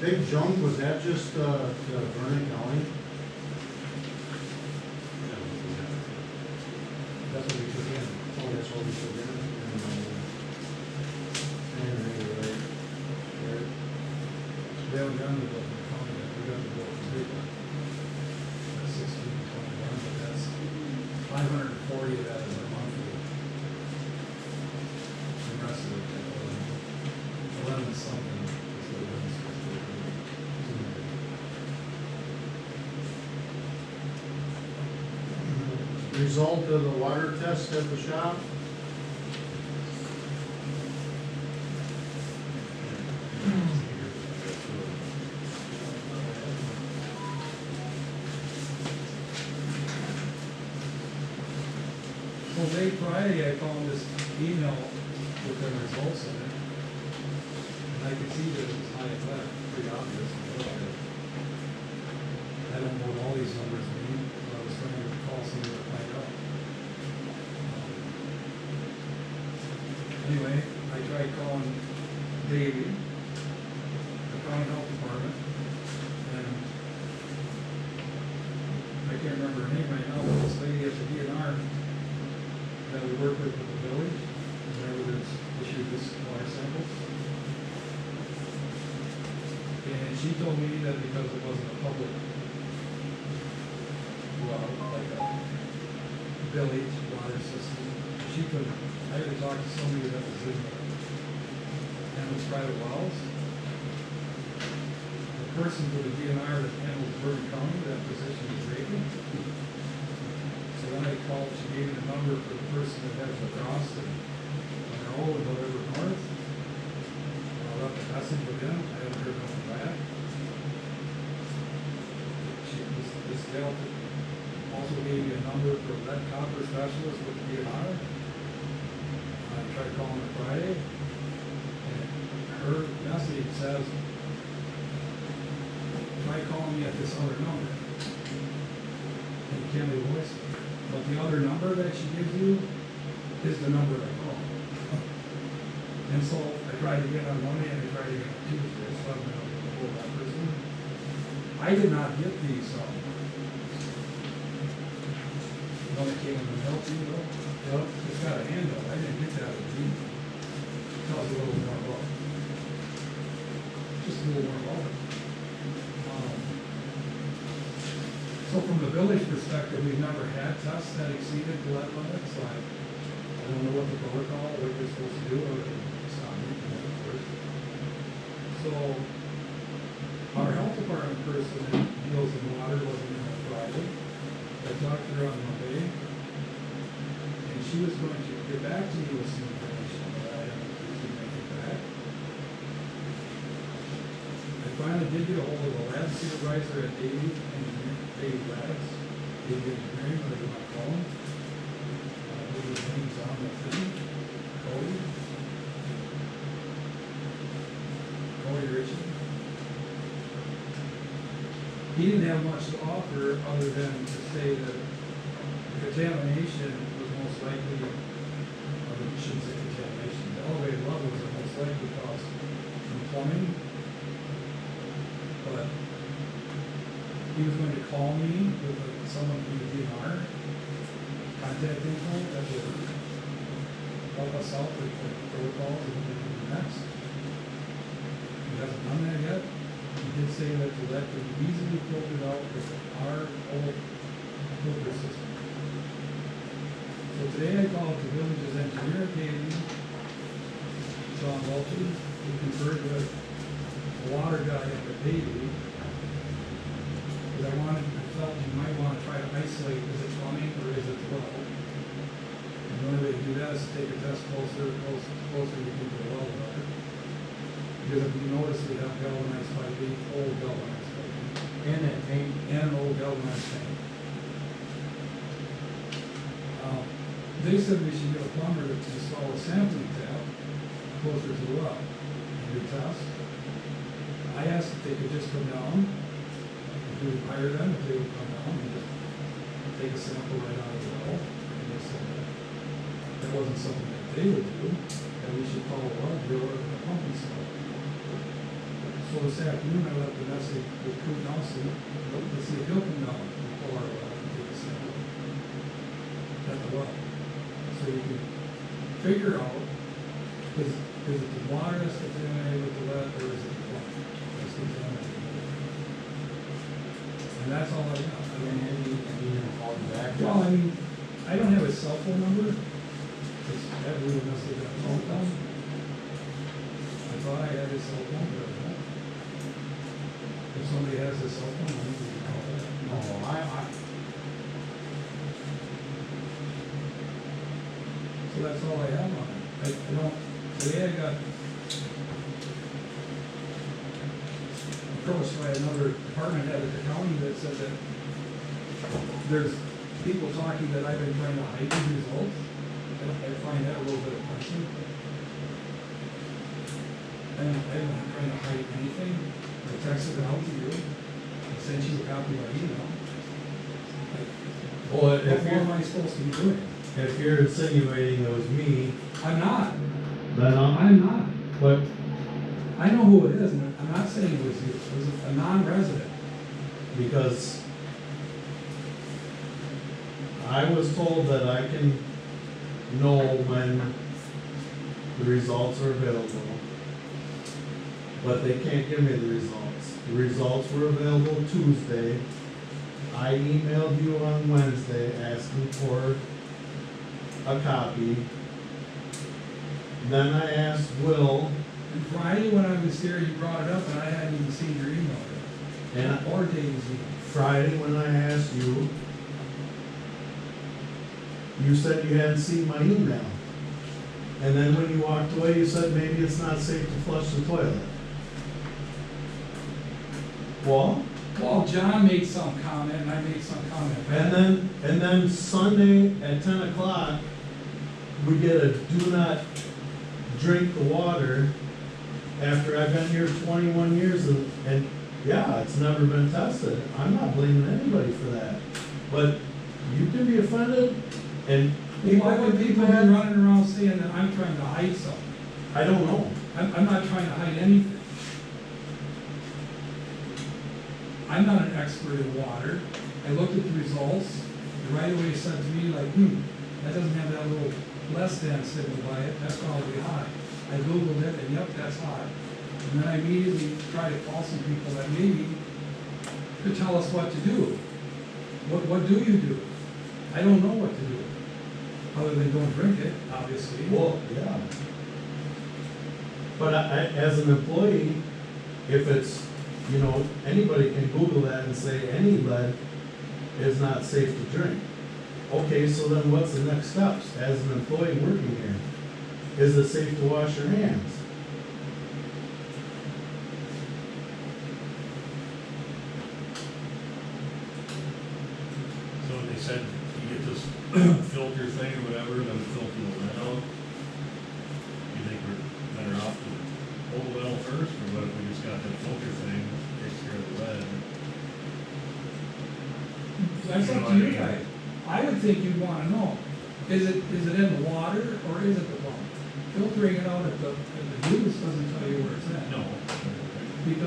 big junk, was that just, the Vernon County? That's what we took in. Oh, that's what we took in. And they were right. We haven't done the bill from the county yet, we got the bill from state. That's 1621, but that's 540 of that is our monthly. The rest of it, 11 something is what it is. Result of the water test at the shop? Well, late Friday, I found this email with the results in it. And I could see that it was high lead, pretty obvious. I don't know what all these numbers mean, so I was trying to call somebody to find out. Anyway, I tried calling Davey, the county health department, and I can't remember her name right now, but this lady at the DNR that we work with the village, whenever there's issued this water samples. And she told me that because it wasn't a public, well, like a village water system, she couldn't, I had to talk to somebody that was in and it was private wells. The person for the DNR that handles Vernon County, that position is vacant. So then I called, she gave me the number for the person that has across and Monroe and whatever north. I left a message with him, I haven't heard nothing back. This gal also gave me a number for a lead copper specialist with the DNR. I tried calling her Friday, and her message says, try calling me at this other number. And you can't leave a voicemail. But the other number that she gives you is the number I call. And so I tried to get on Monday and I tried to get on Tuesday, so I'm going to hold that person. I did not get these, one that came in the mail to you, though. Yep. It's got a handle. I didn't get that with the email. Tells you a little more about it. Just a little more about it. So from the village perspective, we've never had tests that exceeded the lead limit, so I don't know what the protocol, what you're supposed to do, or it's not meeting it, of course. So our health department person that deals in water wasn't in on Friday. I talked to her on Monday, and she was going to get back to you with some information that I haven't received anything back. I finally did get a hold of the lab supervisor at Davey Labs, Davey Engineering, whatever you want to call him. His name's on the thing, Cody Richard. He didn't have much to offer other than to say that contamination was most likely, or I shouldn't say contamination, the elevated levels are most likely caused from plumbing. But he was going to call me with someone from the DNR, contact info that would help us out with the protocols and what we do next. He hasn't done that yet. He did say that the lead could be easily filtered out with our old filter system. So today I called the village's engineer, Davey, Sean Welty, who conferred with the water guy at the Davey. Because I felt you might want to try to isolate, is it plumbing or is it the well? And the only way to do that is to take a test closer you get to the well water. Because if you notice, we have galvanized piping, old galvanized piping. And that paint. And an old galvanized tank. They said we should get a plumber to install a sampling tap closer to the well and do tests. I asked if they could just come down, if we would hire them, if they would come down and just take a sample right out of the well. And they said that wasn't something that they would do, and we should follow well driller and a pumping system. So So this afternoon, I left a message with Crew Nelson, to see if he'll come down and pull our well and take a sample at the well. So you can figure out, is it the water that's contaminated with the lead, or is it the pump that's contaminated? And that's all I got. I And mean, you never called him back? well, I mean, I don't have his cell phone number, because that little message got phone call. I thought I had his cell phone, but I don't. If somebody has his cell phone, I need to call that. No, I, So that's all I have on it. I don't, today I got approached by another department head at the county that said that there's people talking that I've been trying to hide these results. I find that a little bit offensive. And I'm not trying to hide anything. I texted it out to you. I sent you a copy by email. well, What more am I supposed to be doing? if you're insinuating it was me, I'm not. then I'm not. but I know who it is, and I'm not saying it was you. It was a non-resident. because I was told that I can know when the results are available, but they can't give me the results. The results were available Tuesday. I emailed you on Wednesday asking for a copy. Then I asked Will, And Friday, when I was here, you brought it up, and I hadn't even seen your email yet. and Or Dave's email. Friday when I asked you, you said you hadn't seen my email. And then when you walked away, you said maybe it's not safe to flush the toilet. Well, Well, John made some comment, and I made some comment back. and then Sunday at 10 o'clock, we get a do not drink the water after I've been here 21 years and yeah, it's never been tested. I'm not blaming anybody for that. But you can be offended and people Why would can be people be mad. running around saying that I'm trying to hide something? I don't know. I'm not trying to hide anything. I'm not an expert in water. I looked at the results, and right away said to me like, that doesn't have that little less than signal by it, that's probably high. I Googled it, and yep, that's high. And then I immediately tried to call some people that maybe could tell us what to do. What do you do? I don't know what to do, other than don't drink it, obviously. Well, yeah. But I, as an employee, if it's, you know, anybody can Google that and say any lead is not safe to drink. Okay, so then what's the next steps as an employee working here? Is it safe to wash your hands? So they said you get this filter thing or whatever, then filter the lead out. You think we're better off to hold the well first, or what if we just got that filter thing, takes care of the lead? That's up to you guys. I would think you'd wanna know, is it in the water, or is it the pump? Filtering it out at the juice doesn't tell you where it's at. No. Because